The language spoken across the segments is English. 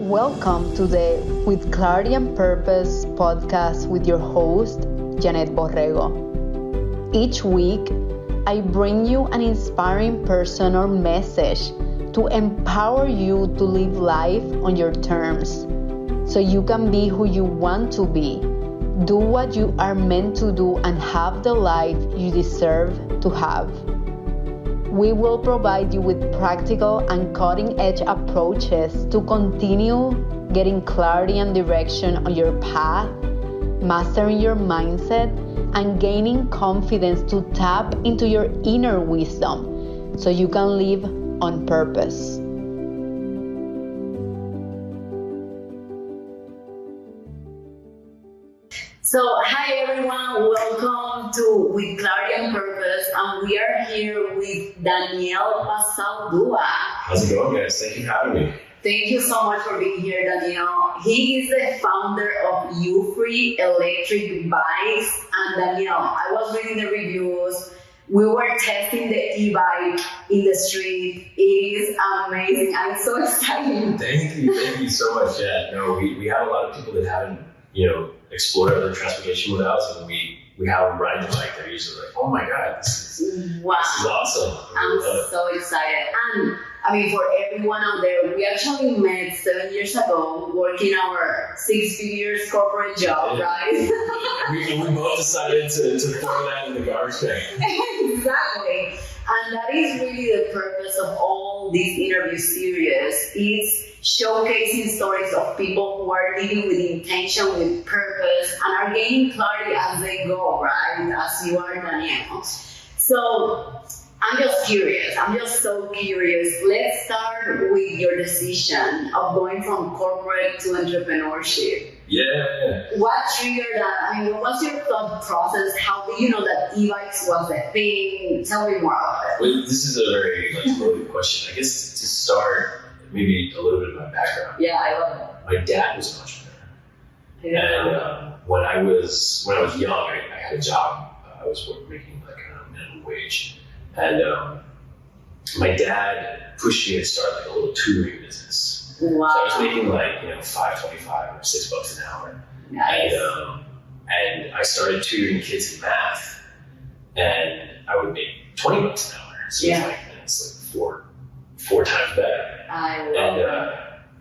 Welcome to the With Clarity and Purpose podcast with your host, Yanet Borrego. Each week, I bring you an inspiring person or message to empower you to live life on your terms so you can be who you want to be, do what you are meant to do, and have the life you deserve to have. We will provide you with practical and cutting-edge approaches to continue getting clarity and direction on your path, mastering your mindset, and gaining confidence to tap into your inner wisdom so you can live on purpose. So, hi everyone, welcome to With Clarity and Purpose, and we are here with Daniel Basaldua. How's it going, guys? Thank you for having me. Thank you so much for being here, Daniel. He is the founder of Euphree electric bikes. And Daniel, I was reading the reviews. We were testing the e-bike in the street. It is amazing. I'm so excited. Thank you so much. Yeah, no, we have a lot of people that haven't, explored other transportation modalities, and we have them ride the bike. They're usually like, oh my God, this is awesome. I'm so excited. And for everyone out there, we actually met 7 years ago working our 6 figures corporate job, right? we both decided to throw that in the garbage can. Exactly. And that is really the purpose of all these interview series. It's showcasing stories of people who are living with intention, with purpose, and are gaining clarity as they go, right? As you are, Daniel. So I'm just curious. I'm just so curious. Let's start with your decision of going from corporate to entrepreneurship. Yeah. What triggered that? What was your thought process? How did you know that e-bikes was a thing? Tell me more about it. Well, this is a very loaded question. I guess to start, maybe a little bit of my background. Yeah, I love it. My dad was an entrepreneur. And when I was young, I had a job. I was making like a minimum wage. And my dad pushed me to start like a little tutoring business. Wow. So I was making like $5.25 or $6 an hour. Nice. And I started tutoring kids in math, and I would make $20 an hour. So it's like four times better. I love it.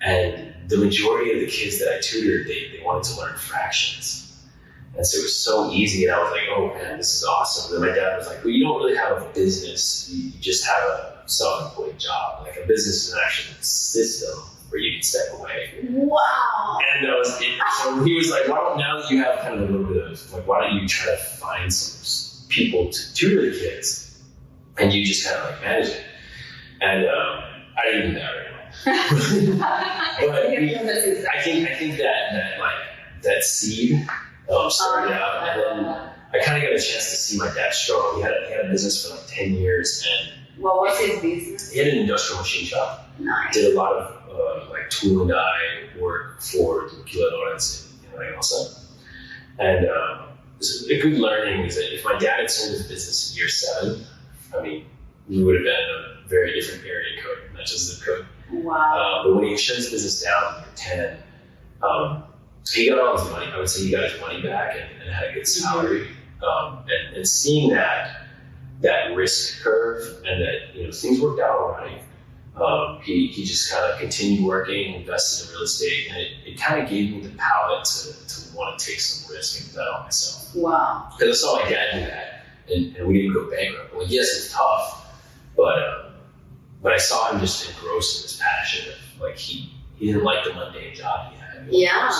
And the majority of the kids that I tutored, they wanted to learn fractions. And so it was so easy, and I was like, oh man, this is awesome. And then my dad was like, well, you don't really have a business, you just have a self-employed job. Like a business is actually a system where you can step away. Wow. And so he was like, now that you have kind of a little bit of, like, why don't you try to find some people to tutor the kids, and you just kind of like manage it. And I didn't do that right now. But I think that seed started out, and then I kind of got a chance to see my dad struggle. He had a business for like 10 years, and what was his business? He had an industrial machine shop. Nice. Did a lot of tool and die work for Kilo Donuts and also. And a good learning is that if my dad had sold his business in year 7, we would have been in a very different area code, not just zip code. Wow. But when he shut his business down in year 10, he got all his money. I would say he got his money back and had a good salary. And seeing that risk curve and that things worked out all right. He just kind of continued working, invested in real estate, and it kind of gave me the palate to want to take some risk and bet on myself. Wow. Because I saw my dad do that, and we didn't go bankrupt. Well, yes, it's tough, but I saw him just engrossed in this passion of, like, he didn't like the mundane job he had. Yeah.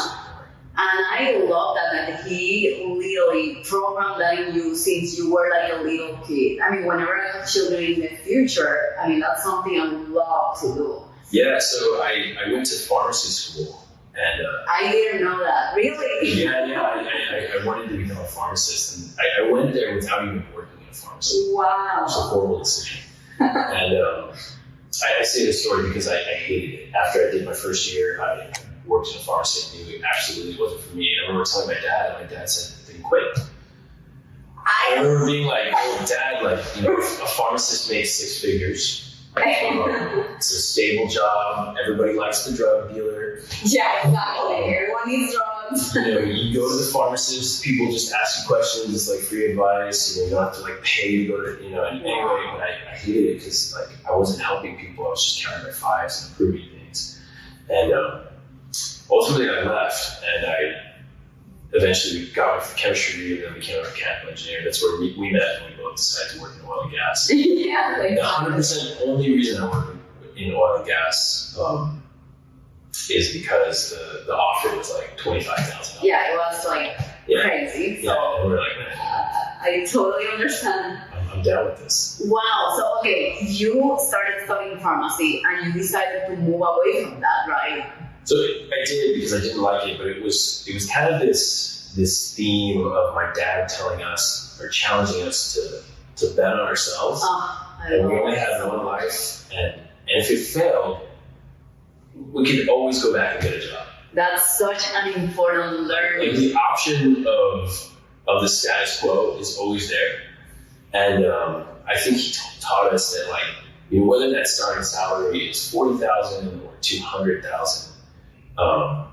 And I love that he literally programmed that in you since you were like a little kid. Whenever I have children in the future, that's something I would love to do. Yeah, so I went to pharmacy school. And I didn't know that. Really? Yeah. I wanted to become a pharmacist, and I went there without even working in a pharmacy. Wow. It was a horrible decision. And I say this story because I hated it. After I did my first year, I worked in a pharmacy and knew it absolutely wasn't for me. And I remember telling my dad, and my dad said, then quit. I remember being like, oh, Dad, a pharmacist makes 6 figures. It's a stable job. Everybody likes the drug dealer. Yeah, exactly. Everyone needs drugs. You go to the pharmacist, people just ask you questions. It's like free advice. You don't have to like pay to go to, and anyway, but I hated it because like I wasn't helping people. I was just counting my fives and improving things. And ultimately I left, and I eventually got my chemistry and then became a mechanical engineer. That's where we met, and we both decided to work in oil and gas. Yeah, the 100% only reason I work in oil and gas is because the offer was like $25,000. Yeah, it was like crazy. So yeah, and we're like, I totally understand. I'm down with this. Wow. So okay, you started studying pharmacy and you decided to move away from that, right? So I did because I didn't like it, but it was kind of this theme of my dad telling us or challenging us to bet on ourselves. And we only had one life, and if it failed, we could always go back and get a job. That's such an important learning. Like the option of the status quo is always there, and I think he taught us that whether that starting salary is $40,000 or $200,000. I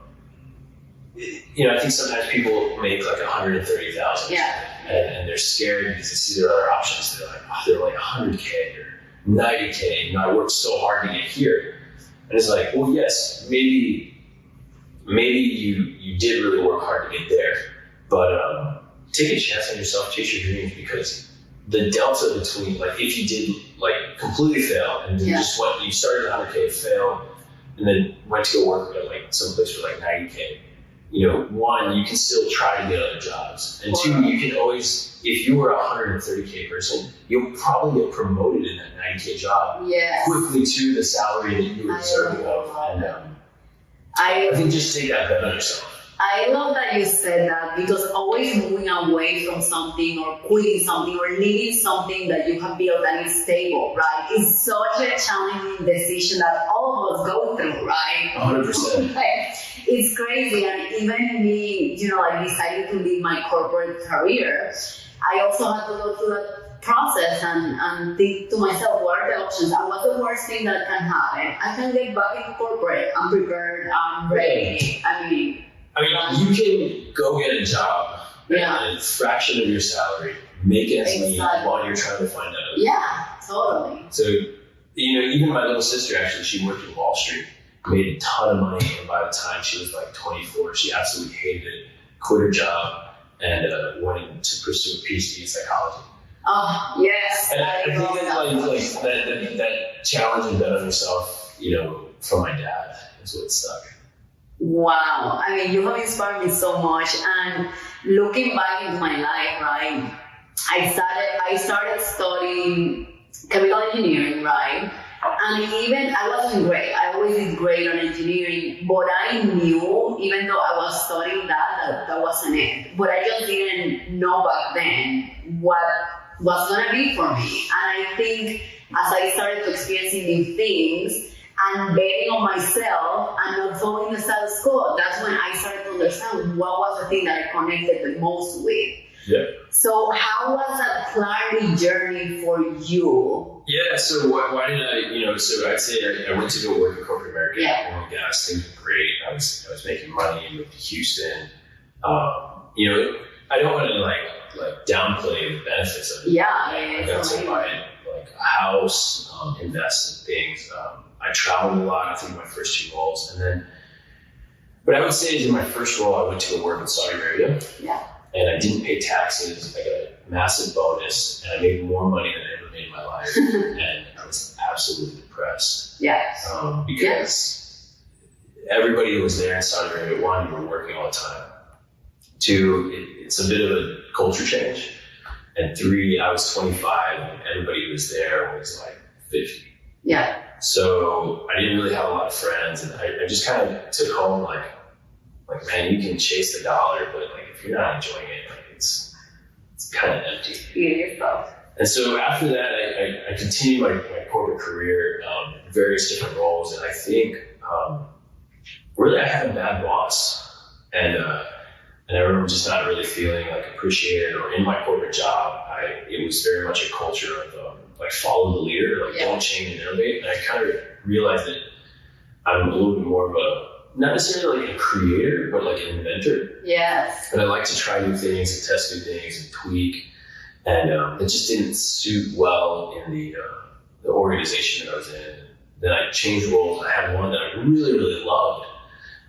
think sometimes people make like $130,000, and they're scared because they see their other options. They're like $100K or $90K. I worked so hard to get here, and it's like, well, yes, maybe you did really work hard to get there, but take a chance on yourself, chase your dreams, because the delta between if you did completely fail and then you started at $100K, failed, and then went to go work at someplace for 90K. One, you can still try to get other jobs, and two, you can always, if you were a 130K person, you'll probably get promoted in that 90K job quickly to the salary that you were deserving of. And I think just take that bet on yourself. I love that you said that, because always moving away from something or quitting something or leaving something that you have built and is stable, right, is such a challenging decision that all of us go through, right? 100%. It's crazy. And even me, deciding to leave my corporate career, I also had to go through that process and think to myself, what are the options and what's the worst thing that can happen? I can get back into corporate. I'm prepared. I'm ready. I mean, you can go get a job at a fraction of your salary, make it as money while you're trying to find out. Yeah, totally. So, even my little sister, actually, she worked in Wall Street, made a ton of money, and by the time she was 24, she absolutely hated it, quit her job, and went to pursue a PhD in psychology. Oh, yes. And I think that challenge and bet on yourself, from my dad is what stuck. Wow. You have inspired me so much. And looking back into my life, right, I started studying chemical engineering, right? And I wasn't great. I always did great on engineering, but I knew, even though I was studying that wasn't it. But I just didn't know back then what was going to be for me. And I think as I started to experiencing new things, and betting on myself and not following the status quo, that's when I started to understand what was the thing that I connected the most with. Yeah. So how was that clarity journey for you? Yeah, so why did I, so I'd say I went to go work in corporate America, oil and gas, things were great. I was making money, moved to Houston. I don't want to downplay the benefits of it. Yeah. I got to buy a house, invest in things. I traveled a lot. I think my first 2 roles, and then, but I would say is in my first role, I went to go work in Saudi Arabia. Yeah. And I didn't pay taxes. I got a massive bonus, and I made more money than I ever made in my life. And I was absolutely depressed. Yes. Because everybody who was there in Saudi Arabia, 1, you were working all the time. 2, it's a bit of a culture change. And 3, I was 25, and everybody who was there was 50. Yeah. So I didn't really have a lot of friends, and I just kind of took home man, you can chase the dollar, but if you're not enjoying it, it's kind of empty. Yeah. And so after that, I continued my corporate career in various different roles, and I think really I had a bad boss, and I remember just not really feeling appreciated or in my corporate job. It was very much a culture of like follow the leader, like don't change and innovate. And I kind of realized that I'm a little bit more of not necessarily like a creator, but like an inventor. Yes. And I like to try new things and test new things and tweak. And it just didn't suit well in the organization that I was in. Then I changed roles. I had one that I really, really loved,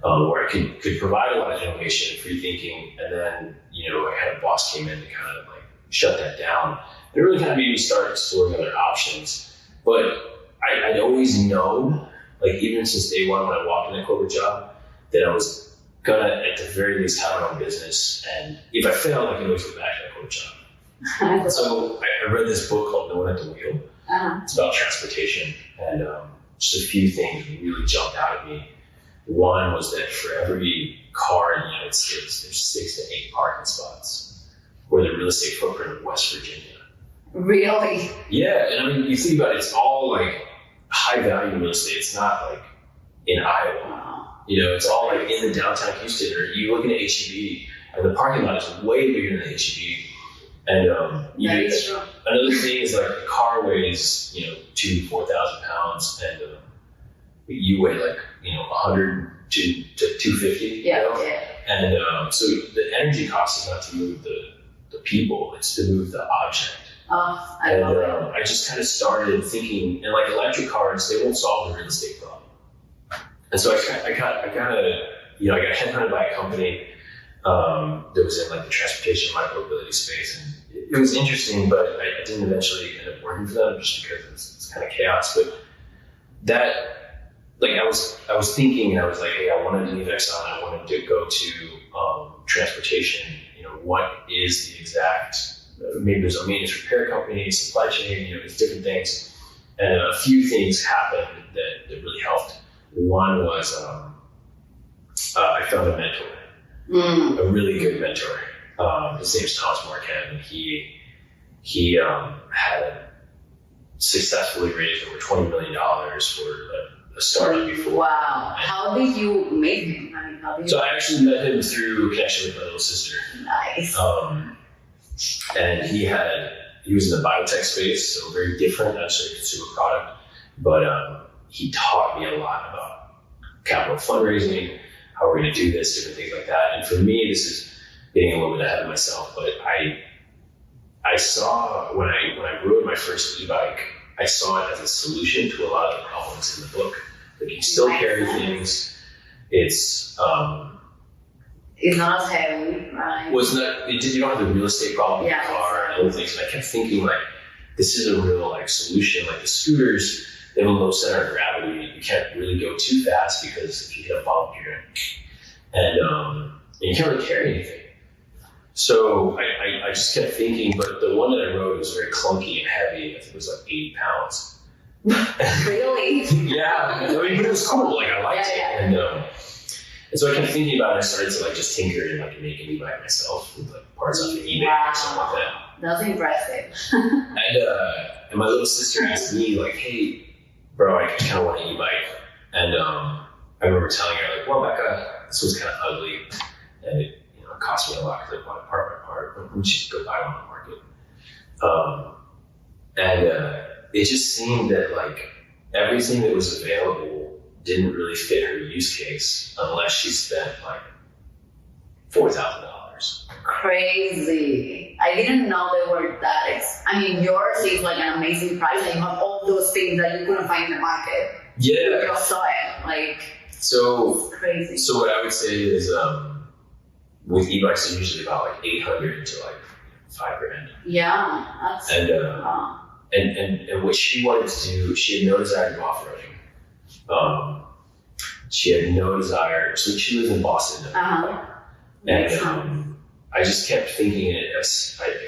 where I could provide a lot of innovation and free thinking. And then, I had a boss came in to kind of like shut that down. It really kind of made me start exploring other options. But I'd always known, like even since day one when I walked in that corporate job, that I was gonna at the very least have my own business. And if I failed, I could always go back to that corporate job. So I read this book called No One at the Wheel. It's about transportation. And just a few things really jumped out at me. One was that for every car in the United States, there's 6 to 8 parking spots for the real estate footprint of West Virginia. Really? Yeah, and I mean, you think about it, it's all like high value real estate. It's not like in Iowa. Wow. It's all like in the downtown Houston, or you look at HEB, and the parking lot is way bigger than the HEB. And another thing is like the car weighs 2,000 to 4,000 pounds, and you weigh like 100 to 250. And so the energy cost is not to move the people; it's to move the object. Oh, I love it. I just kind of started thinking, and like electric cars, they won't solve the real estate problem. And so I got headhunted by a company that was in like the transportation micromobility space, and it was interesting, but I didn't eventually end up working for them just because it's kind of chaos. But that, like, I was thinking, and I was like, hey, I wanted to leave Exxon, I wanted to go to transportation. What is the exact? Maybe there's a maintenance repair company, supply chain, there's different things. And a few things happened that really helped. One was I found a mentor, a really good mentor. His name's Thomas Marquand, and he had successfully raised over $20 million for a startup before. Wow. How did you meet him? So I actually met him through a connection with my little sister. Nice. And he was in the biotech space, so very different, not just a consumer product, but he taught me a lot about capital fundraising, how we're going to do this, different things like that. And for me, this is getting a little bit ahead of myself, but I saw when I rode my first e-bike, I saw it as a solution to a lot of the problems in the book. Like you still carry things. It's not as heavy, right? You don't have the real estate problem with the car and other things. And I kept thinking, like, this is a real solution. Like the scooters, they have a low center of gravity. You can't really go too fast because if you hit a bump, you're gonna, and you can't really carry anything. So I just kept thinking, but the one that I rode was very clunky and heavy. I think it was like 80 pounds. Really? Yeah. But it was cool. Like I liked it. And so I kept thinking about it. I started to just tinker and make an e-bike myself with parts off of eBay or something like that. That's impressive. And my little sister asked me hey, bro, I kind of want an e-bike. And I remember telling her well, Becca, this was kind of ugly, and it cost me a lot because I bought it part by part. But we should go buy one on the market. And it just seemed that everything that was available didn't really fit her use case unless she spent $4,000. Crazy. I didn't know they were that yours is an amazing price, and you have all those things that you couldn't find in the market. Yeah. You just saw it. So it's crazy. So what I would say is with e-bikes, they're usually about $800 to $5,000. Yeah. That's and what she wanted to do, she had no desire to go off-roading. She had no desire. So she lives in Boston now. And I just kept thinking I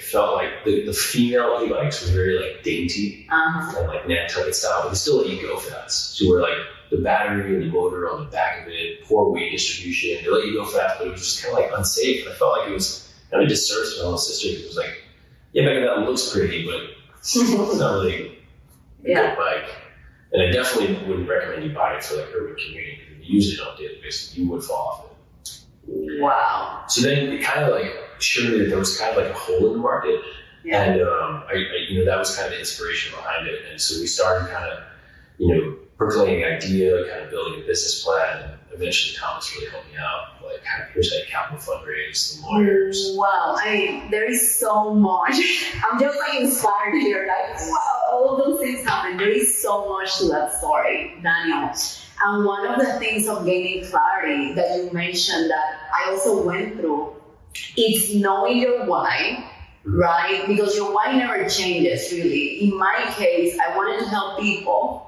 felt like the female e-bikes were very dainty and Nantucket style, but they still let you go fast. So where the battery and the motor on the back of it, poor weight distribution, they let you go fast, but it was just kind of unsafe. I felt like it was kind of a disservice to my little sister. It was yeah, Becca, that looks pretty, but it's not really a good bike. And I definitely wouldn't recommend you buy it for urban commuting, because if you use it on a daily basis, you would fall off it. Wow. So then it kind of showed me that there was kind of a hole in the market, Yeah. And that was kind of the inspiration behind it. And so we started kind of, percolating an idea, kind of building a business plan. And eventually Thomas really helped me out. Like, here's how you capital fundraise, the lawyers. Wow. I mean, there is so much. I'm just like inspired here. Like, wow, all of those things happen. There is so much to that story, Daniel. And one of the things of gaining clarity that you mentioned that I also went through, it's knowing your why, right? Because your why never changes, really. In my case, I wanted to help people.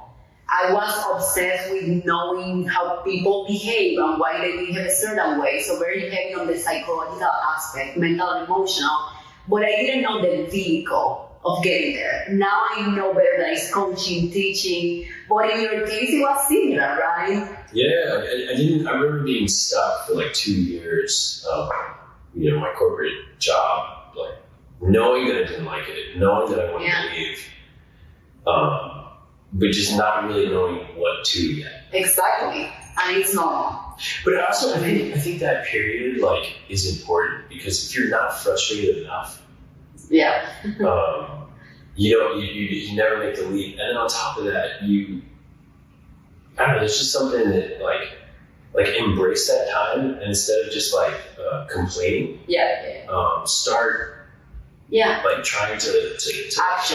I was obsessed with knowing how people behave and why they behave a certain way. So very heavy on the psychological aspect, mental and emotional. But I didn't know the vehicle of getting there. Now I know better that it's coaching, teaching. But in your case, it was similar, right? Yeah, I remember being stuck for like 2 years of, my corporate job, like knowing that I didn't like it, knowing that I wanted to leave. But just not really knowing what to yet. Exactly, and it's normal. But also, I think that period is important because if you're not frustrated enough, you never make the leap. And then on top of that, I don't know. There's just something that like embrace that time and instead of just complaining. Start. Yeah, like trying to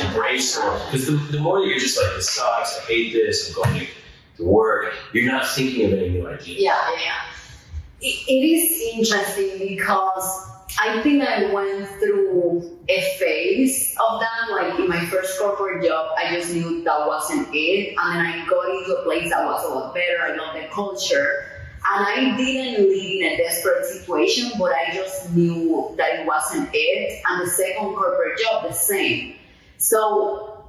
embrace more. Because the more you're just like, this sucks, I hate this, I'm going to work, you're not thinking of any new ideas. Yeah. It is interesting because I think I went through a phase of that. Like in my first corporate job, I just knew that wasn't it. And then I got into a place that was a lot better. I loved the culture. And I didn't live in a desperate situation, but I just knew that it wasn't it. And the second corporate job, the same. So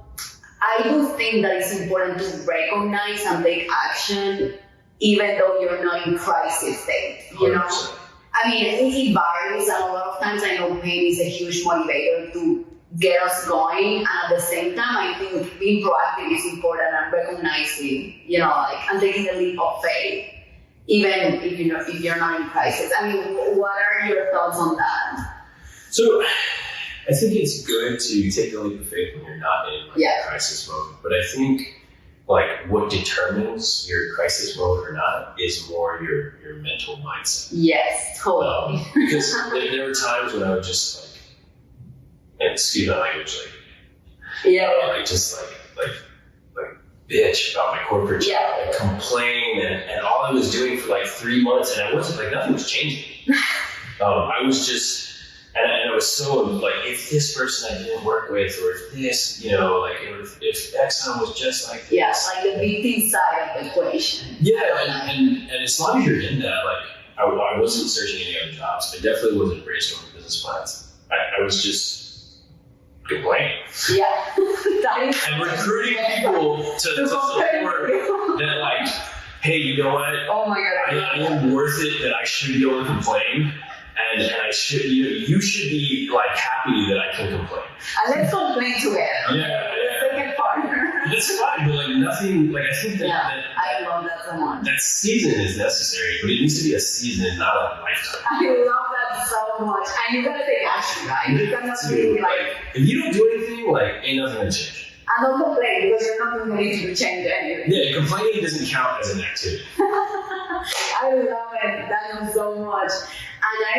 I do think that it's important to recognize and take action, even though you're not in crisis state, you know? 100%. I mean, it varies, and a lot of times I know pain is a huge motivator to get us going. And at the same time, I think being proactive is important and recognizing, and taking the leap of faith. Even if you're not in crisis. I mean, what are your thoughts on that? So, I think it's good to take the leap of faith when you're not in a crisis mode. But I think what determines your crisis mode or not is more your mental mindset. Yes, totally. Because there were times when I would just and excuse my language, bitch about my corporate job and complain and all I was doing for 3 months, and I wasn't nothing was changing. I was just and I was so if this person I didn't work with, or if this if Exxon was just like this, the victim side of the equation. And as long as you're in that, I wasn't searching any other jobs. I definitely wasn't brainstorming business plans. I was just complaining. And recruiting people to support that, hey, you know what? Oh my God. I am worth it that I should be able to complain. And I should, you should be happy that I can complain. And let's complain together. Second partner. It's fine, but nothing, I think that I love that so much. That season is necessary, but it needs to be a season, not a lifetime. I love that so much. And you gotta take action, right? You cannot be if you don't do anything, ain't nothing gonna change. And don't complain because you're not doing anything to change anything. Yeah, complaining doesn't count as an activity. I love it, Daniel, so much. And I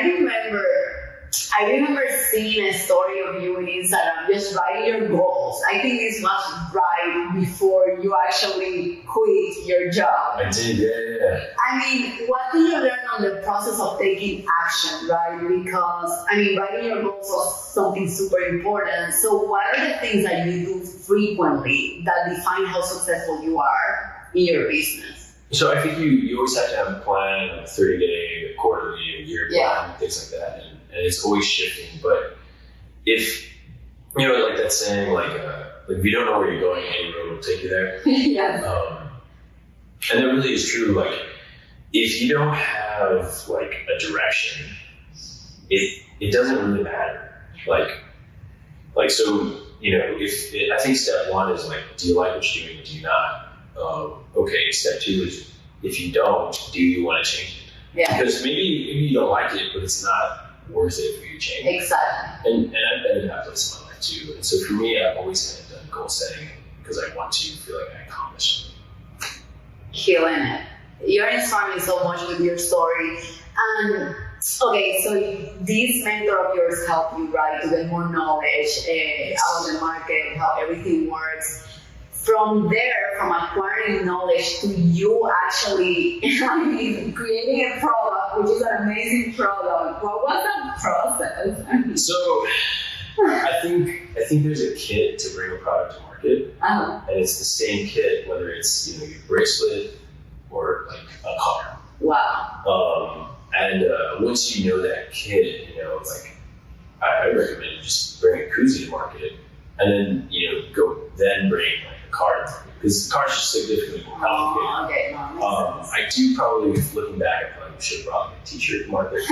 remember seeing a story of you in Instagram, just writing your goals. I think this was right before you actually quit your job. I did, yeah. I mean, what did you learn on the process of taking action, right? Because, writing your goals was something super important. So what are the things that you do frequently that define how successful you are in your business? So I think you always have to have a plan, a 30-day, a quarterly, a year plan, things like that. And it's always shifting. But if, that saying, if you don't know where you're going, any road will take you there. And that really is true. If you don't have, a direction, it doesn't really matter. So, I think step one is, do you like what you're doing? Do you not? Okay, step two is, if you don't, do you want to change it? Yeah. Because maybe you don't like it, but it's not worth it for you to change it. Exactly. And I've been in that place in my life too. And so for me, I've always kind of done goal setting because I want to feel like I accomplished it. Killing it. You're inspiring me so much with your story. And okay, so this mentor of yours helped you, right, to get more knowledge about the market, how everything works. From there, from acquiring knowledge to you actually, creating a product, which is an amazing product. What was that process? So I think there's a kit to bring a product to market, and it's the same kit whether it's your bracelet or like a car. Wow. And once you know that kit, like I recommend you just bring a koozie to market, and then then bring like a car to market because the car's just significantly more complicated. I do probably, looking back, I probably should have brought like a t-shirt to market.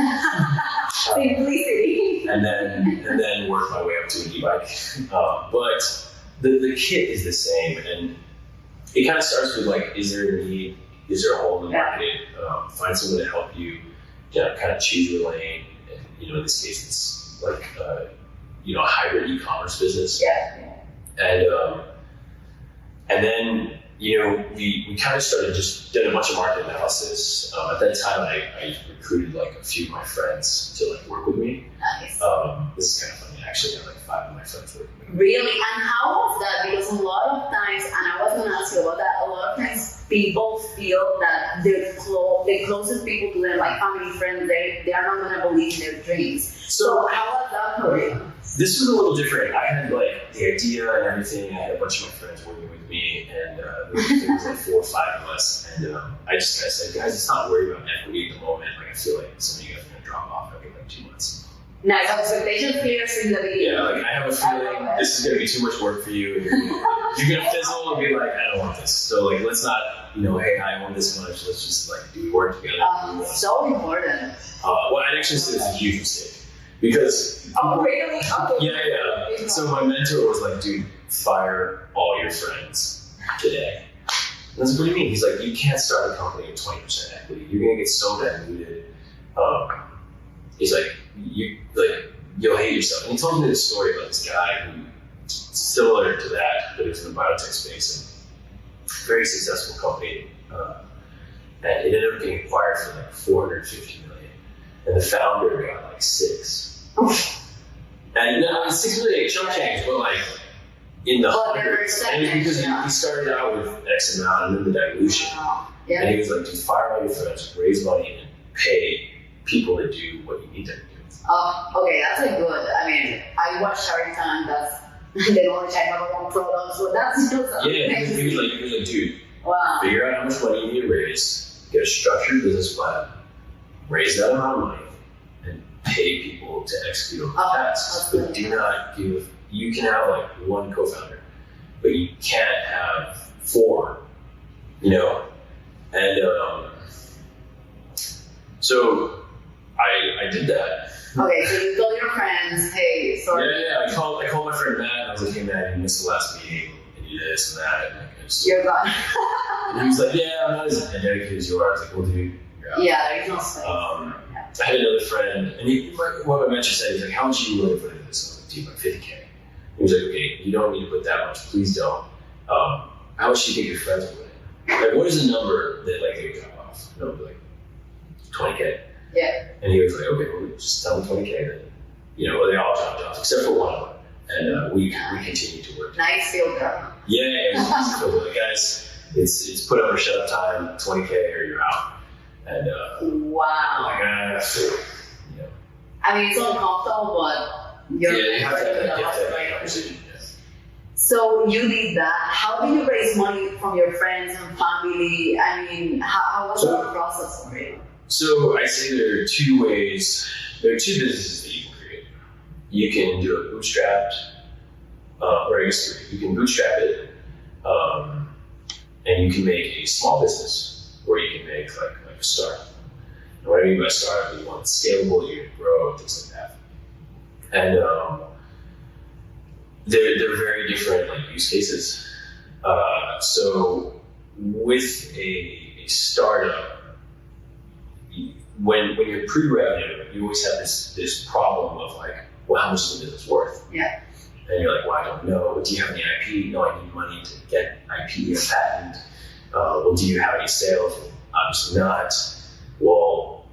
Simplicity. And then work my way up to an e-bike. But the kit is the same, and it kind of starts with like, is there a need? Is there a hole in the market? Find someone to help you, kind of choose your lane. And, in this case, it's like a hybrid e-commerce business. Yeah. And then we kind of started just did a bunch of market analysis. At that time, I recruited like a few of my friends to like work with me. Nice. This is kind of funny. Actually, I have like 5 of my friends working with me. Really? And how was that? Because a lot of times, and I was going to ask you about that, a lot of times people feel that the closest people to them, like family, friends, they are not going to believe in their dreams. So how was that for you? This was a little different. I had like the idea and everything. I had a bunch of my friends working with me, and there was like 4 or 5 of us. And I just kind of said, guys, let's not worry about equity at the moment. Like I feel like some of you guys are going to drop off after like 2 months. Nice. Expectations clear in the beginning. Yeah, like I have a feeling this is going to be too much work for you. And you're going to fizzle and be like, I don't want this. So like, let's not, hey, I want this much. Let's just like do work together. So important. Well, I actually said it's a huge mistake. Because really? Okay. Yeah. So my mentor was like, dude, fire all your friends today. And I was like, what do you mean? He's like, you can't start a company with 20% equity. You're gonna get so diluted. He's like, you'll hate yourself. And he told me this story about this guy who similar to that, but it's in the biotech space, and very successful company. And it ended up getting acquired for like $450 million. And the founder got like 6. And 6 million chunk change, but like in the hundreds. And it's because he started out with X amount and then the dilution. And he was like, just fire all your friends, raise money, and pay people to do what you need them to do. Okay, that's a good. I mean, I watch Shark Tank. That's they only check out one product, so that's still something. Yeah, he was like, dude, wow. Figure out how much money you need to raise, get a structured business plan, raise that amount of money, and pay people to execute on the tasks. But do not give. You can have like 1 co-founder, but you can't have 4. And so I did that. Okay, so you told your friends, hey, sorry. Yeah. I called my friend Matt, and I was like, hey Matt, you missed the last meeting, and you this and that. And you're gone. And he was like, yeah, I'm not as dedicated as you are. I was like, well, dude, you're out. Yeah, there's no space. I had another friend, and what my mentor said, he's like, how much are you willing to put into this? I was like, dude, like 50K. He was like, okay, you don't need to put that much. Please don't. How much do you think your friends will put in? Like, what is the number that like they drop off? And I'll be like, 20K. Yeah. And he was like, okay, well, just tell them 20K. Then, they all dropped off except for one of them, and we continued to work. Nice filter. Yeah, it was cool. Like, guys, it's put up or shut up time, 20K or you're out. And wow. Like, I mean, it's uncomfortable, but you have to have that conversation. So you did that. How do you raise money from your friends and family? I mean, how was the process for you? So I say there are 2 ways. There are 2 businesses that you can create. You can do it bootstrapped, or I guess 3. You can bootstrap it, and you can make a small business, or you can make like a startup. And what I mean by startup is you want it scalable, you're going to grow, things like that. And they're very different like use cases. So with a startup, when you're pre-revenue, you always have this problem of like, well, how much is the business worth? Yeah. And you're like, well, I don't know. Do you have any IP? No, I need money to get IP or patent. Well, do you have any sales? Obviously not. Well,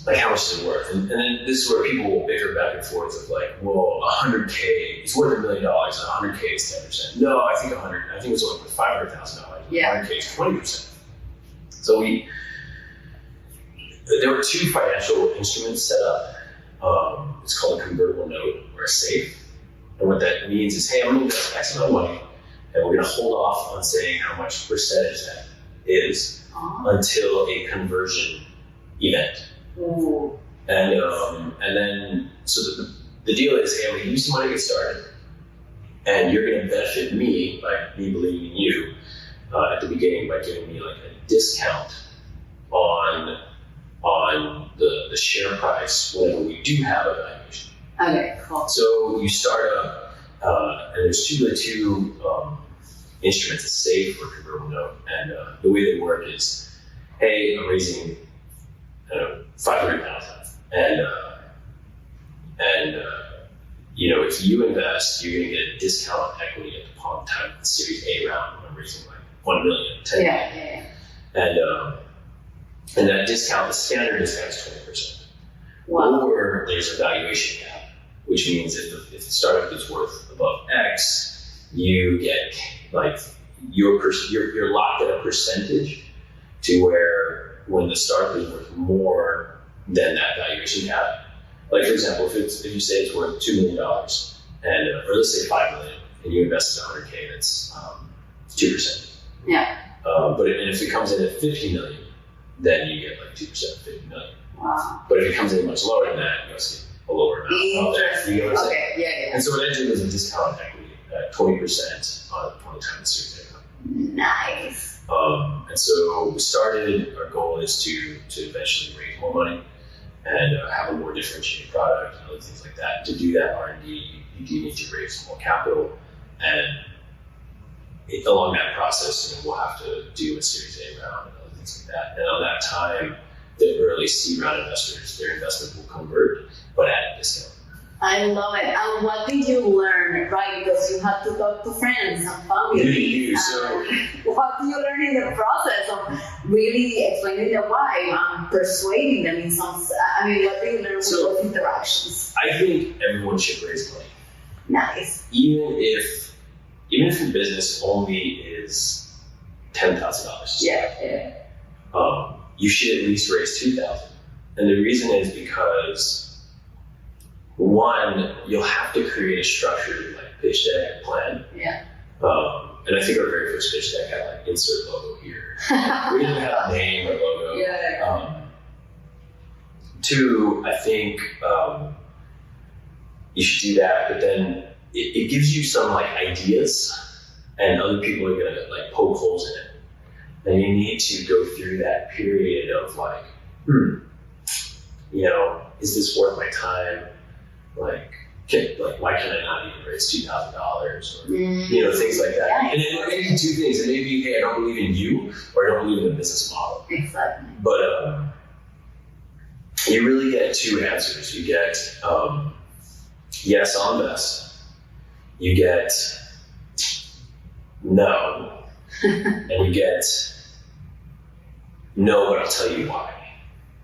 like, how much is it worth? And then this is where people will bicker back and forth of like, well, 100K, it's worth $1 million, and 100K is 10%. No, I think it's only worth $500,000. Yeah. 100K is 20%. So there were two financial instruments set up. It's called a convertible note or a safe. And what that means is, hey, I'm going to invest X amount of money, and we're going to hold off on saying how much percentage that is until a conversion event. Ooh. And then, so the deal is, hey, I'm going to give you some money to get started, and you're going to benefit me by me believing in you at the beginning by giving me like a discount on the share price whenever we do have a valuation. Okay, cool. So you start up, and there's two instruments, a safe or convertible note, and the way they work is, hey, I'm raising $500,000, and if you invest, you're going to get a discount on equity at the time of the Series A round when I'm raising like $1 million, $10 million. Yeah. And that discount, the standard discount is 20%. Wow. Or there's a valuation cap, which means if the startup is worth above X, you get like you're locked at a percentage to where when the startup is worth more than that valuation cap. Like, for example, if you say it's worth $2 million, or let's say $5 million, and you invested 100K, that's 2%. Yeah. But if it comes in at 50 million, then you get like 2% of 50 million. Wow. But if it comes in much lower than that, you see a lower amount. Interesting. You know what I'm saying? Okay, yeah. And so what I did was a discount on equity at 20% on the time of Series A. Nice. And so we started, our goal is to eventually raise more money and have a more differentiated product and other things like that. To do that R&D, you do need to raise more capital, and along that process, we'll have to do a Series A round and other things like that. And on that time, the early seed round investors, their investment will convert, but at a discount. I love it. And what did you learn, right? Because you had to talk to friends and family. You do. So what do you learn in the process of really explaining the why and persuading them in some? What do you learn with those interactions? I think everyone should raise money. Nice. Even if your business only is $10,000. Yeah. You should at least raise $2,000. And the reason is because, one, you'll have to create a structured pitch deck plan. Yeah. And I think our very first pitch deck had insert logo here. We didn't have a name or logo. Yeah. Two, I think you should do that, but then it gives you some is, and other people are gonna poke holes in it. And you need to go through that period of is this worth my time? Why can I not even raise $2,000 or things like that? Yeah, and it may be two things. It may be, hey, I don't believe in you, or I don't believe in the business model. Exactly. But you really get two answers. You get yes, I'll invest. You get no, and you get no, but I'll tell you why.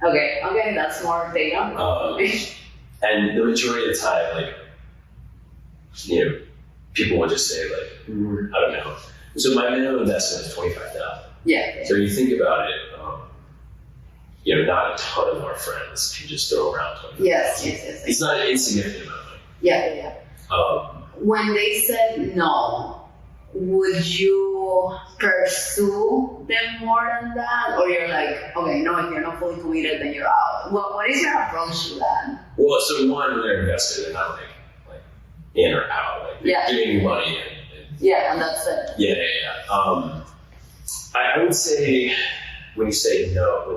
Okay, that's more data. And the majority of the time, people will just say, I don't know. So my minimum investment is $25,000. Yeah. So you think about it, not a ton of our friends can just throw around $25,000. Yes. It's not an insignificant amount of money. Yeah. When they said no, would you pursue them more than that? Or you're like, okay, no, if you're not fully committed, then you're out. Well, what is your approach to that? Well, so one, they're invested, they're not in or out. They're giving you money. And that's it. Yeah. I would say when they say no,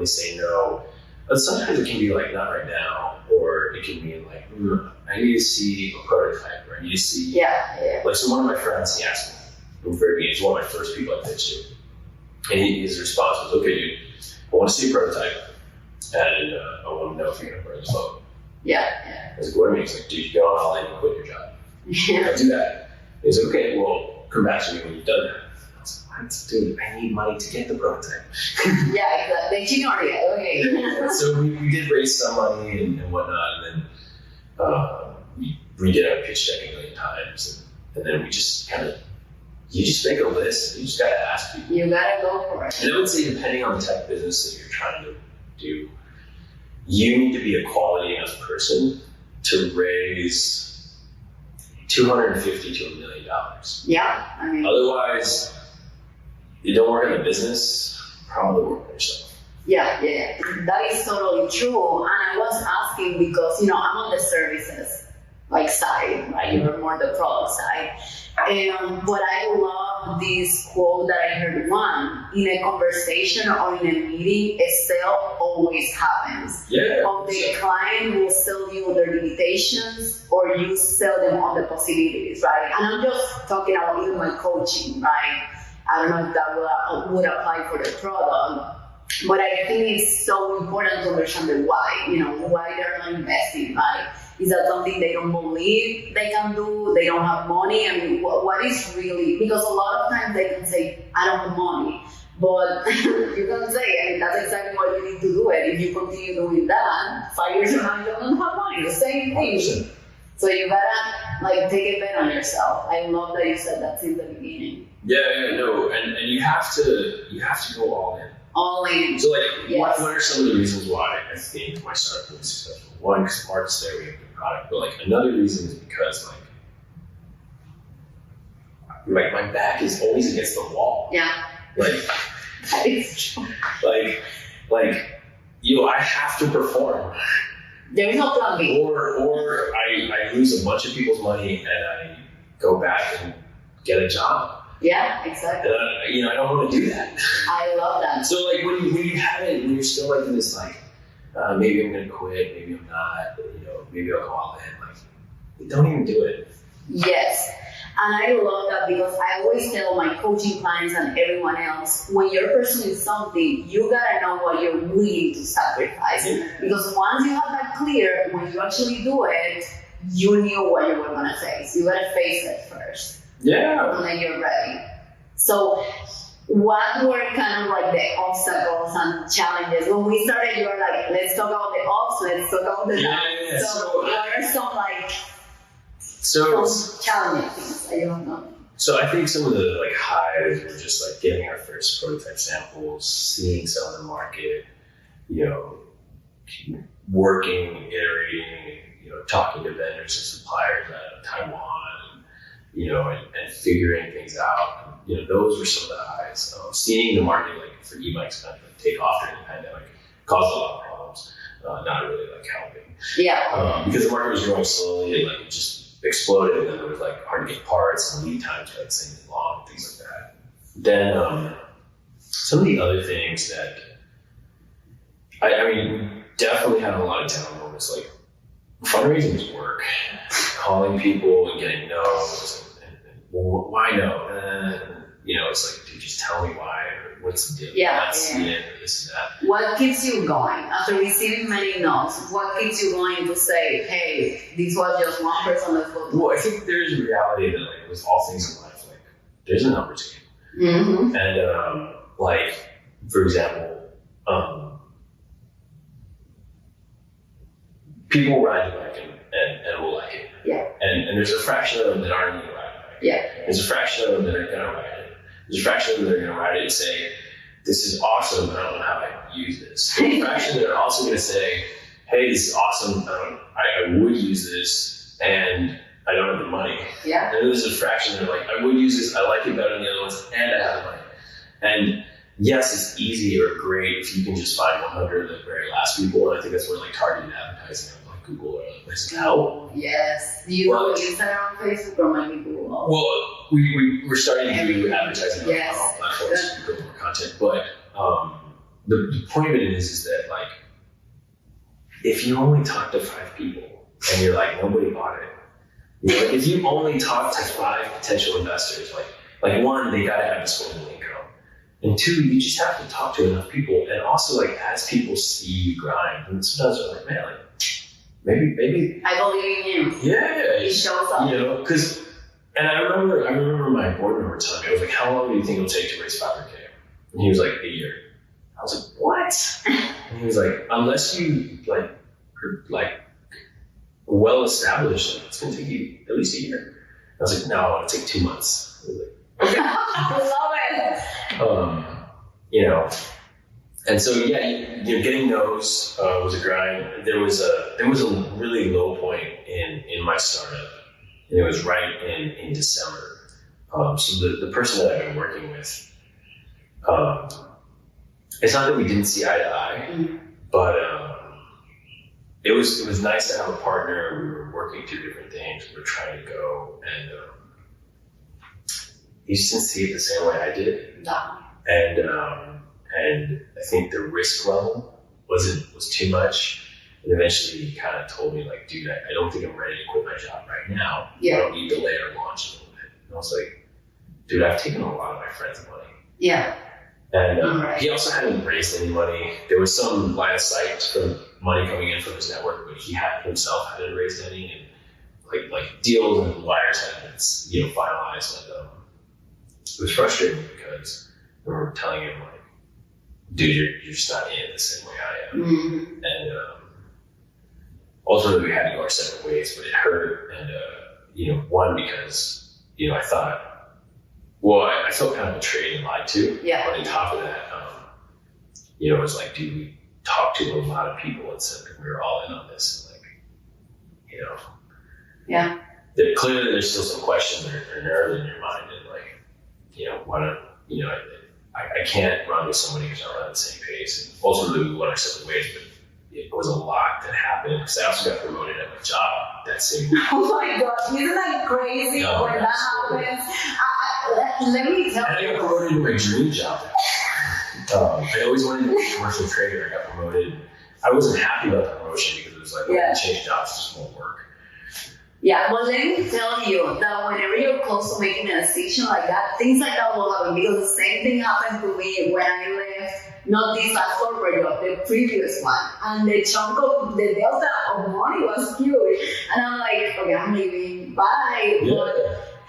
sometimes it can be not right now, or it can mean I need to see a prototype, or I need to see. Yeah. So one of my friends, he asked me, he's one of my first people I pitched to, and his response was, okay, dude, I want to see a prototype, and I want to know if you're going to burn this boat. Yeah. I was like, what do you mean? He's like, dude, you go all in and quit your job. I'll do that. He's like, okay, well, come back to me when you've done that. I was like, dude, I need money to get the prototype. Yeah, exactly. Okay. So we did raise some money and whatnot, and then we did our pitch deck a million times, and then we just kind of, you just make a list, you just gotta ask people. You gotta go for it. And I would say, depending on the type of business that you're trying to do, you need to be a quality enough person to raise $250,000 to $1 million. Yeah, I mean. Otherwise, you don't work in the business, probably work on yourself. Yeah. That is totally true. And I was asking because, I'm on the services side, right? You're more the product side. But I love this quote that I heard in a conversation or in a meeting, a sale always happens. Yeah. Or the client will sell you on their limitations, or you sell them on the possibilities, right? And I'm just talking about even my coaching, right? I don't know if that would apply for the product, but I think it's so important to understand the why, why they're not investing, right? Is that something they don't believe they can do? They don't have money? I mean, what is really, because a lot of times they can say, I don't have money. But you can say, that's exactly what you need to do it. If you continue doing that, 5 years from now, you don't have money. The same thing. 100%. So you gotta take a bet on yourself. I love that you said that since the beginning. Yeah, no, and you have to go all in. All in. So yes. what are some of the reasons why I think my startup was successful? One, because market's there, we have a good product, but another reason is because my back is always against the wall. Yeah. That is true. I have to perform. There's no plan B. Or I lose a bunch of people's money and I go back and get a job. Yeah, exactly. And I don't want to do that. I love that. So when you have it, when you're still in this maybe I'm gonna quit, maybe I'm not, maybe I'll go all in. Don't even do it. Yes. And I love that because I always tell my coaching clients and everyone else, when you're pursuing something, you gotta know what you're willing to sacrifice. Because once you have that clear, when you actually do it, you knew what you were gonna face. You gotta face it first. Yeah. And then you're ready. So what were kind of the obstacles and challenges? When we started, you were like, let's talk about the ups, let's talk about the downs. Yeah. So what are some challenging things? I don't know. So I think some of the highs were just getting our first prototype samples, seeing some of the market, working, iterating, talking to vendors and suppliers out of Taiwan, and figuring things out. Those were some of the highs. Seeing the market for e-bikes kind of take off during the pandemic caused a lot of problems. Not really helping. Yeah. Because the market was growing slowly, it just exploded, and then there was hard to get parts and lead times got insanely long, things like that. Then some of the other things that we definitely had a lot of down moments. Fundraising was work, calling people and getting no's, and why no? It's dude, just tell me why, or what's the deal? That's the end, or this and that. What keeps you going after receiving many no's? What keeps you going to say, hey, this was just one person, let's go? Well, I think there's a reality that with all things in life, there's a numbers game. Mm-hmm. And for example, people ride the bike and will like it. Yeah. And there's a fraction of them that aren't going to ride the bike. Yeah. There's a fraction of them that are going to ride it. There's a fraction of them that are going to ride it and say, this is awesome, but I don't know how I use this. There's a fraction that are also going to say, hey, this is awesome, I would use this, and I don't have the money. Yeah. And there's a fraction that are I would use this, I like it better than the other ones, and I have the money. And yes, it's easy or great if you can just find 100 of the very last people, and I think that's where targeted advertising on Google or other places can help. Yes. Do you go Instagram, Facebook, or maybe Google? Well, we're starting to do advertising on all platforms to build more content, but the point of it is that if you only talk to 5 people and you're nobody bought it, if you only talk to 5 potential investors, one, they gotta have disposable income, and 2, you just have to talk to enough people, and also as people see you grind, and sometimes they're man, maybe. I believe in him. Yeah. He shows up. And I remember my board member telling me, I was like, how long do you think it'll take to raise 500K? And he was like, a year. I was like, what? And he was like, unless you are well established, it's gonna take you at least a year. I was like, no, it'll take 2 months. I was like, okay. I love it. And so getting those was a grind. There was a really low point in my startup, and it was right in December. So the person that I've been working with, it's not that we didn't see eye to eye, but it was nice to have a partner. We were working through different things. We were trying to go, and he just didn't see it the same way I did. No. And I think the risk level was too much. And eventually he kind of told me, like, dude, I don't think I'm ready to quit my job right now. Yeah. I don't need to delay our launch a little bit. And I was like, dude, I've taken a lot of my friends' money. Yeah. And he also hadn't raised any money. There was some line of sight from money coming in from his network, but he himself hadn't raised any. And like deals and wires hadn't been, finalized. And it was frustrating because we were telling him, like, dude, you're just not in it the same way I am. Mm-hmm. And ultimately we had to go our separate ways, but it hurt. And, one, because, I thought, I felt kind of betrayed and lied to. Yeah. But on top of that, it was like, dude, we talked to a lot of people and said we were all in on this. And yeah. Clearly there's still some questions or nerves in your mind. And why don't, I can't run with somebody who's not running at the same pace. And ultimately, we went our separate ways, but it was a lot that happened because I also got promoted at my job that same week. Oh my gosh, isn't that crazy when that happens? Let me tell you. And I got promoted to my dream job. I always wanted to be a commercial trader. I got promoted. I wasn't happy about the promotion because it was like, change jobs, just won't work. Yeah, well, let me tell you that whenever you're close to making a decision like that, things like that will happen because the same thing happened to me when I left, not this last corporate job, the previous one. And the chunk of the delta of money was huge. And I'm like, okay, I'm leaving, bye. Yeah. But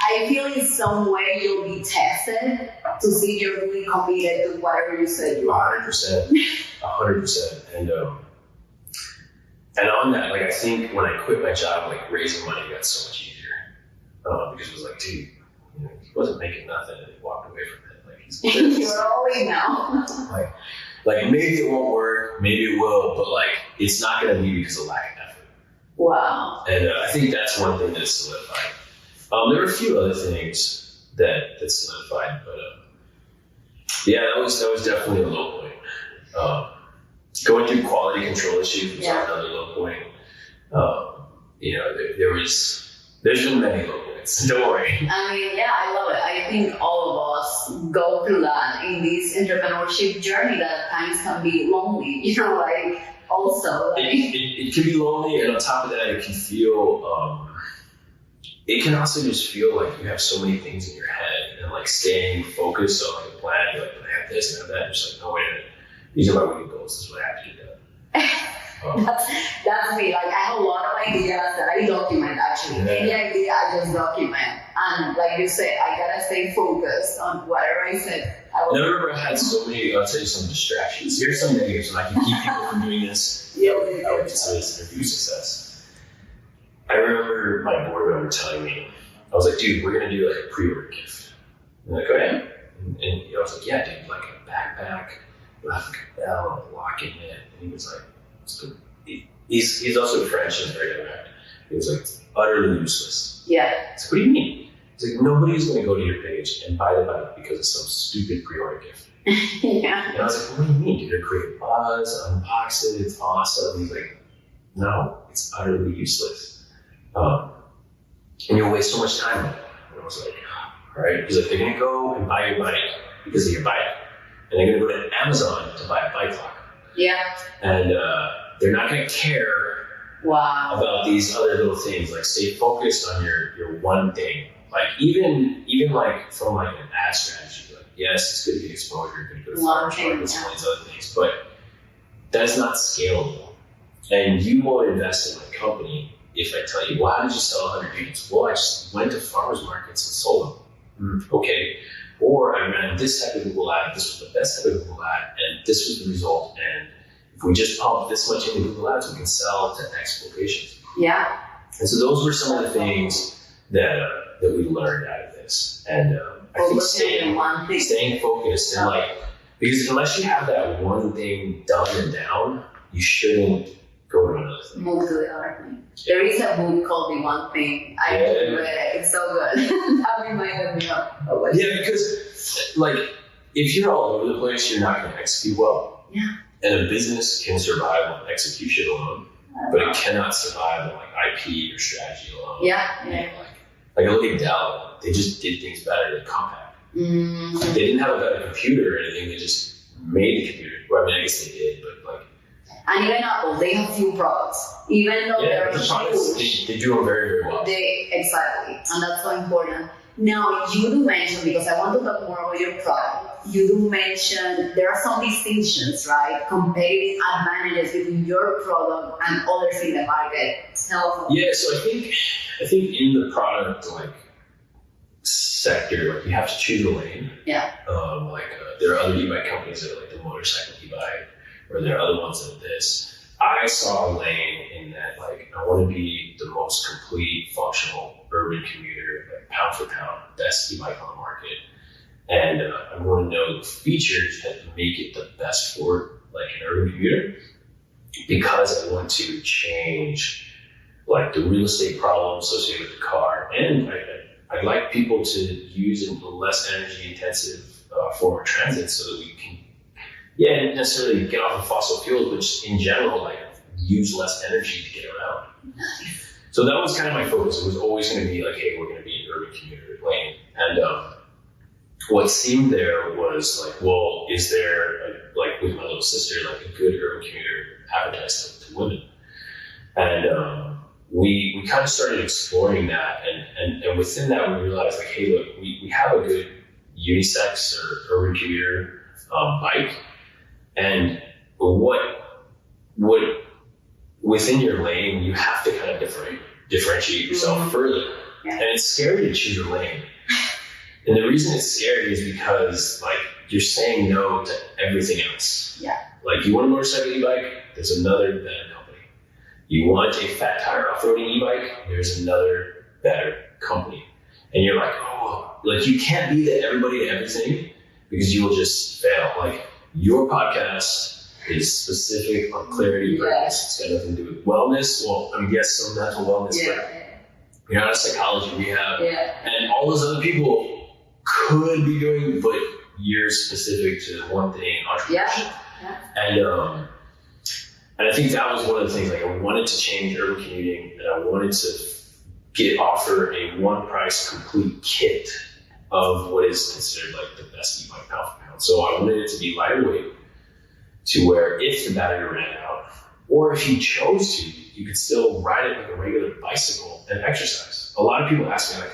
I feel in some way you'll be tested to see if you're really committed to whatever you said you are. 100%. 100%. And on that, I think when I quit my job, raising money got so much easier. Because it was like, dude, he wasn't making nothing and he walked away from it. You're all in now. Maybe it won't work, maybe it will, but it's not going to be because of lack of effort. Wow. And I think that's one thing that solidified. There were a few other things that solidified, but that was definitely a low point. Going through quality control issues was another low point. There's been many low points. Don't worry. I mean, I love it. I think all of us go through that in this entrepreneurship journey that at times can be lonely. Also. It can be lonely, and on top of that, it can feel. It can also just feel like you have so many things in your head, and staying focused on a plan. You're like, I have this and I have that. And just no, wait a minute. These are my weekly goals. This is what I have to get done. That's me. I have a lot of ideas that I document actually. Yeah. Any idea I just document. And like you said, I gotta stay focused on whatever I said. Never had so many, I'll tell you some distractions. Here's some negatives, and I can keep people from doing this. I would consider this interview success. I remember my board member telling me, I was like, dude, we're gonna do a pre-order gift. And like, oh yeah? And I was like, yeah, dude, a backpack. We'll have a bell and lock in it. And he was like, he's also French and very direct. He was like, utterly useless. Yeah. I said, what do you mean? He's like, nobody's going to go to your page and buy the bike because of some stupid pre-order gift. Yeah. And I was like, what do you mean? Dude, create a buzz, unbox it, it's awesome. He's like, no, it's utterly useless. And you'll waste so much time on it. And I was like, all right. He's like, they're going to go and buy your bike because of your bike. And they're going to go to Amazon to buy a bike lock. Yeah. And they're not going to care about these other little things. Stay focused on your one thing. Even from an ad strategy. Yes, it's good to get exposure, good to go to farmers markets, all these other things, but that's not scalable. And you won't invest in my company if I tell you, well, how did you sell 100 units? Well, I just went to farmers markets and sold them. Okay. Or I ran this type of Google ad, this was the best type of Google ad, and this was the result. And if we just pump this much into Google Ads, we can sell to X locations. Yeah. And so those were some of the things that we learned out of this. And I think staying focused and because unless you have that one thing done and down, you shouldn't go to another thing. Move to the other thing. There is a book called The One Thing. I read it. It's so good. That reminded me of what because if you're all over the place, you're not going to execute well. Yeah. And a business can survive on execution alone, but it cannot survive on IP or strategy alone. Yeah. I look at Dell, they just did things better than Compaq. They didn't have a better computer or anything, they just made the computer. Well, I mean, I guess they did, but and even Apple, they have few products. Even though they're the products, they do them very, very well. Exactly, and that's so important. Now, you do mention, because I want to talk more about your product, you do mention there are some distinctions, right? Competitive advantages between your product and others in the market. Tell them. Yeah, so I think in the product sector, you have to choose a lane. Yeah. There are other e-bike companies that are the motorcycle e-bike, or there are other ones that are this. I saw a lane in that I want to be the most complete, functional urban commuter, pound for pound, best e-bike on the market. And I want to know the features that make it the best for an urban commuter, because I want to change the real estate problem associated with the car. And I'd like people to use a less energy intensive form of transit so that we can, not necessarily get off of fossil fuels, but just in general, use less energy to get around. So that was kind of my focus. It was always going to be hey, we're going to be an urban commuter lane. And what seemed there was is there, with my little sister, a good urban commuter advertised to women? And we kind of started exploring that. And within that, we realized, hey, look, we have a good unisex or urban commuter bike. And what within your lane, you have to kind of differentiate yourself further. Yeah. And it's scary to choose a lane. And the reason it's scary is because you're saying no to everything else. Yeah. You want a motorcycle e-bike, there's another better company. You want a fat tire off-roading e-bike, there's another better company. And you're you can't be the everybody to everything, because you will just fail. Your podcast is specific on clarity, purpose. It's got nothing to do with wellness. Well, yes, some mental wellness, but you're not a psychology rehab. Yeah. And all those other people could be doing, but you're specific to one thing, entrepreneurship. Yeah. And I think that was one of the things. I wanted to change urban commuting, and I wanted to offer a one price complete kit of what is considered the best e-bike pound for pound. So I wanted it to be lighter weight, to where if the battery ran out, or if you chose to, you could still ride it like a regular bicycle and exercise. A lot of people ask me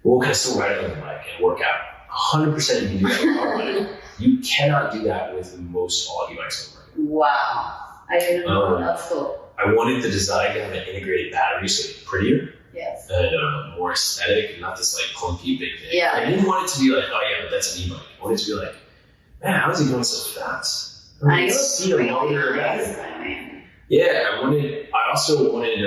well, can I still ride it like a bike and work out? 100% you can do that with our bike. You cannot do that with most all e-bikes on the market. Wow. I didn't know. That's cool. I wanted the design to have an integrated battery, so it's prettier. Yes. And more aesthetic, and not this clunky big thing. Yeah. I didn't want it to be but that's an e-bike. I wanted it to be man, how is he going so fast? I see a longer battery. Yeah, I also wanted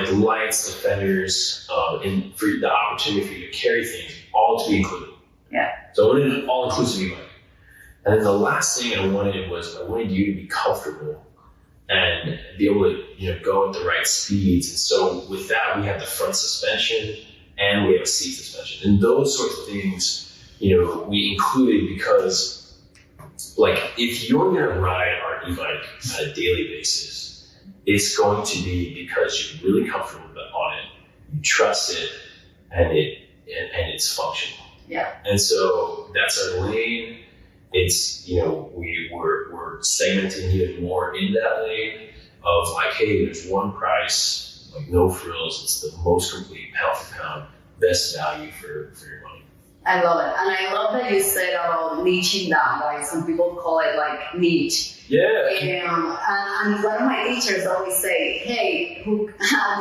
the lights, the fenders, and for the opportunity for you to carry things, all to be included. Yeah. So I wanted an all-inclusive e-bike. And then the last thing I wanted you to be comfortable and be able to go at the right speeds. And so with that, we have the front suspension and we have a seat suspension. And those sorts of things, we included because if you're going to ride our e-bike on a daily basis, it's going to be because you're really comfortable on it, you trust it, and it's functional. Yeah. And so that's our lane. It's, we're segmenting even more in that lane of hey, there's one price, no frills. It's the most complete pound for pound, best value for your money. I love it. And I love that you said about niching down, right? Some people call it like niche. Yeah. And one of my teachers always say, hey,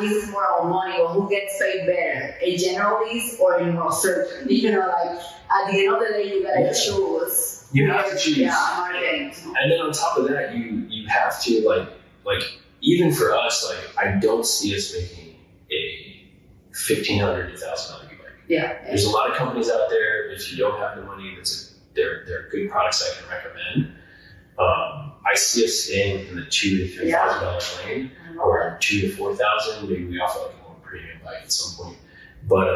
this is more about money, or who gets paid better, a generalist or a neurosurgeon? You know, like at the end of the day, you gotta choose. You have to choose. Yeah, marketing. And then on top of that, you have to like even for us, like I don't see us making a $1,500 to $1,000 e-bike. Yeah. There's a lot of companies out there. If you don't have the money, they're good products I can recommend. I see us staying within the $2,000 to $3,000 lane, or $2,000 to $4,000. Maybe we offer like a more premium bike at some point. But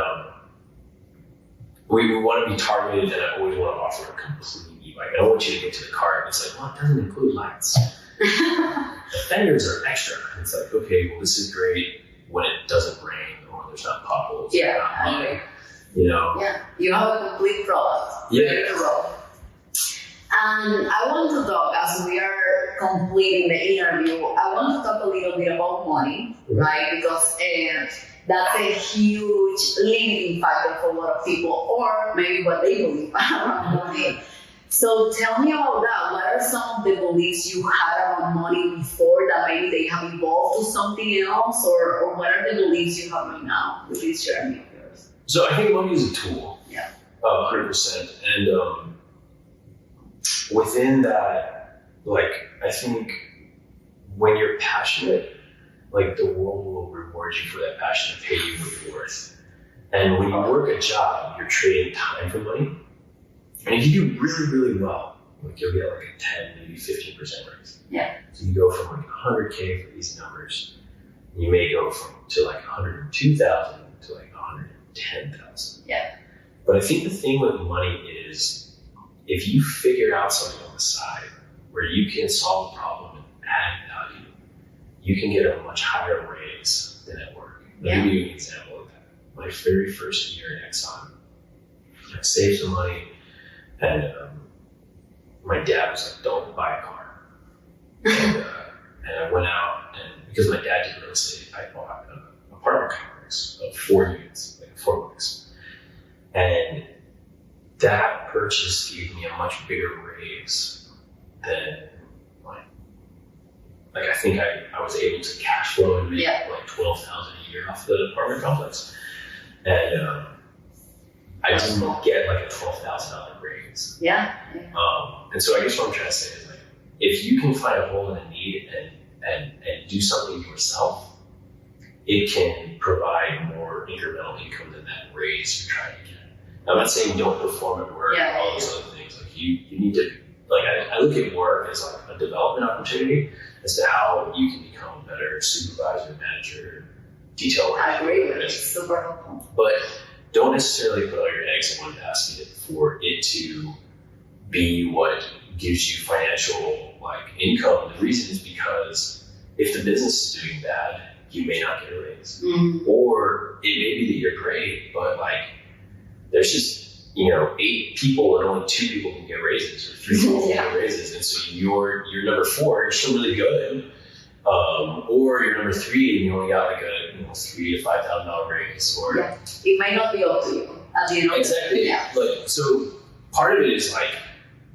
we want to be targeted, and I always want to offer a complete e-bike. I don't want you to get to the cart and it's like, well, it doesn't include lights. The fenders are extra. And it's like, okay, well, this is great when it doesn't rain or there's not potholes. Yeah, I agree. You know? Yeah, you have a complete product. Yeah. Ready to roll. And I want to talk, as we are completing the interview, I want to talk a little bit about money, right? Because that's a huge limiting factor for a lot of people, or maybe what they believe around money. So tell me about that. What are some of the beliefs you had around money before that maybe they have evolved to something else, or what are the beliefs you have right now with this journey of yours? So I think money is a tool. Yeah. 100%. And within that, like, I think when you're passionate, like the world will reward you for that passion and pay you what you're worth. And when you work a job, you're trading time for money. And if you do really, really well, like you'll get like a 10, maybe 15% raise. Yeah. So you go from like 100K for these numbers, and you may go to like 102,000 to like 110,000. Yeah. But I think the thing with money is, if you figure out something on the side where you can solve a problem and add value, you can get a much higher raise than at work. Let me give you an example of that. My very first year at Exxon, I saved some money, and my dad was like, don't buy a car. And I went out, and because my dad did real estate, I bought an apartment complex of 4 units, like 4 blocks. And that purchase gave me a much bigger raise than like I think I was able to cash flow and make like $12,000 a year off the apartment complex. And I didn't get like a $12,000 raise. Yeah. And so I guess what I'm trying to say is, like, if you can find a hole in a need and do something yourself, it can provide more incremental income than that raise you're trying to get. Now, I'm not saying don't perform at work or all those other things. Like you need to, like I look at work as like a development opportunity as to how you can become a better supervisor, manager, detail worker. I agree with it. It's super helpful. But don't necessarily put all your eggs in one basket for it to be what gives you financial like income. The reason is because if the business is doing bad, you may not get a raise. Mm-hmm. Or it may be that you're great, but like there's just 8 people and only 2 people can get raises, or 3 people can get raises, and so you're number 4, you're still really good, or you're number 3 and you only got like a $3,000 to $5,000 raise, or it might not be up to you at the end of exactly. Yeah. Like, so part of it is like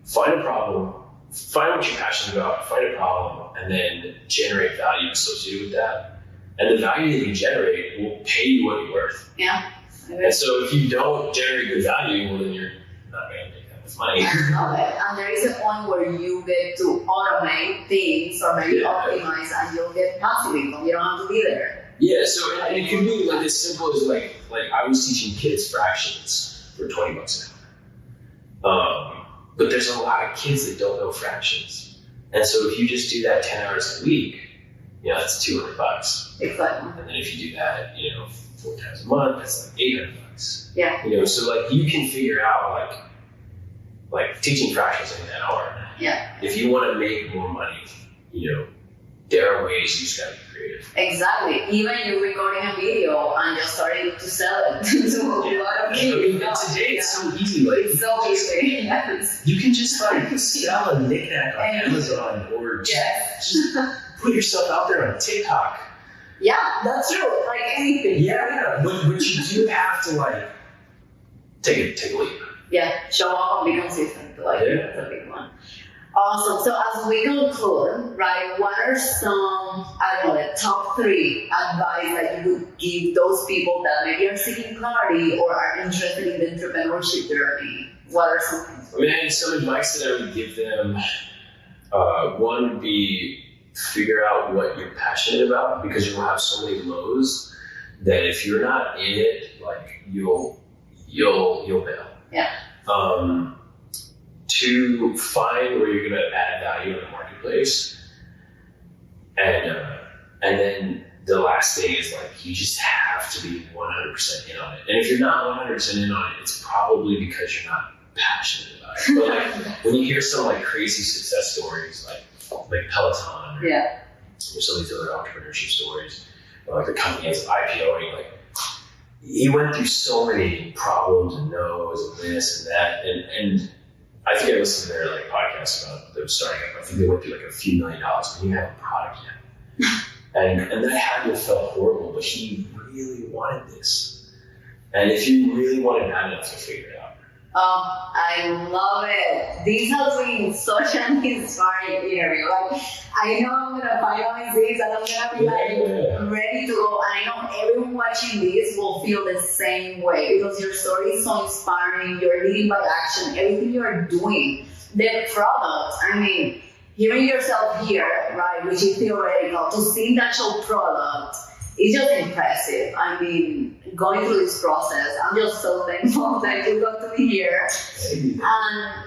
find a problem, find what you're passionate about, find a problem, and then generate value associated with that. And the value that you generate will pay you what you're worth. Yeah. And so if you don't generate good value, well, then you're not going to make that much money. And there is a point where you get to automate things or maybe optimize, and you'll get passive income. You don't have to be there. Yeah, so and it can be like as simple as like I was teaching kids fractions for $20 an hour. But there's a lot of kids that don't know fractions. And so if you just do that 10 hours a week, that's $200. Exactly. And then if you do that, 4 times a month, that's like $800. Yeah. So like you can figure out like teaching fractions in an hour. Yeah. If you want to make more money, there are ways. You just gotta be creative. Exactly. Even you're recording a video and just starting to sell it to a lot of people. I mean, today it's so easy. Like it's so easy. Yes. You can just like sell a knickknack on Amazon, or just put yourself out there on TikTok. Yeah, that's true. Like anything. Yeah. But you do have to take a leap. Yeah, show up and be consistent. Like, that's a big one. Awesome. So as we conclude, right, what are some, the top 3 advice that you would give those people that maybe are seeking clarity or are interested in the entrepreneurship journey? What are some things? Man, some advice that I would give them, one would be figure out what you're passionate about, because you'll have so many lows that if you're not in it, like you'll fail. Yeah. 2, find where you're going to add value in the marketplace, and then the last thing is like you just have to be 100% in on it. And if you're not 100% in on it, it's probably because you're not passionate about it. But like when you hear some like crazy success stories, like Peloton, or some of these other entrepreneurship stories, or like the company is IPOing, like he went through so many problems and no's and this and that, and I think I listened to their like podcast about them starting up. I think they went through like a few $1 million, but he didn't have a product yet. and that had to have felt horrible, but he really wanted this. And if you really want it bad enough, you'll figure it out. Oh, I love it. This has been such an inspiring interview. Like, I know I'm gonna finalize this and I'm gonna be like ready to go. And I know everyone watching this will feel the same way, because your story is so inspiring. You're leading by action. Everything you're doing, the product. I mean, hearing yourself here, right, which is theoretical, to see the actual product. It's just impressive. I mean, going through this process, I'm just so thankful that you got to be here. And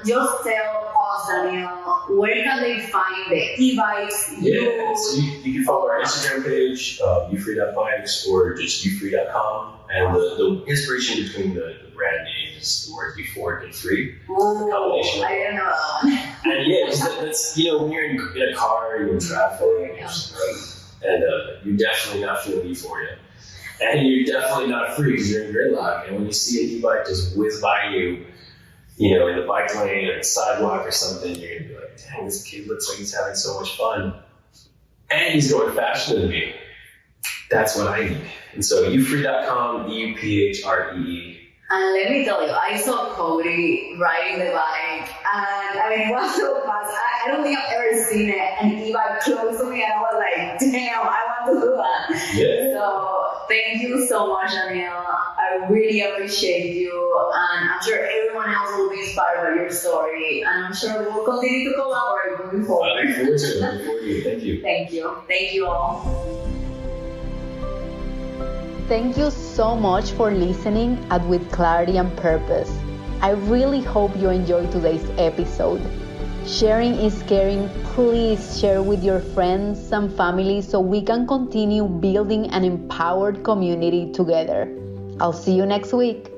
just tell us, Daniel, where can they find the e-bikes? So you can follow our Instagram page, Euphree.bikes, or just Euphree.com. And the inspiration between the brand names is the word before and free. Oh, I didn't know that one. And that's when you're in a car, you're in traffic, and you're definitely not feeling euphoria. And you're definitely not free because you're in gridlock. And when you see an e-bike just whiz by you, in the bike lane or the sidewalk or something, you're going to be like, dang, this kid looks like he's having so much fun. And he's going faster than me. That's what I need. And so Euphree.com, Euphree. And let me tell you, I saw Cody riding the bike, and I mean, it was so fast. I don't think I've ever seen an e-bike close to me, and I was like, damn, I want to do that. Yeah. So thank you so much, Daniel. I really appreciate you, and I'm sure everyone else will be inspired by your story, and I'm sure we'll continue to collaborate moving forward. I look forward to it. Thank you. Thank you. Thank you all. Thank you so much for listening at With Clarity and Purpose. I really hope you enjoyed today's episode. Sharing is caring. Please share with your friends and family so we can continue building an empowered community together. I'll see you next week.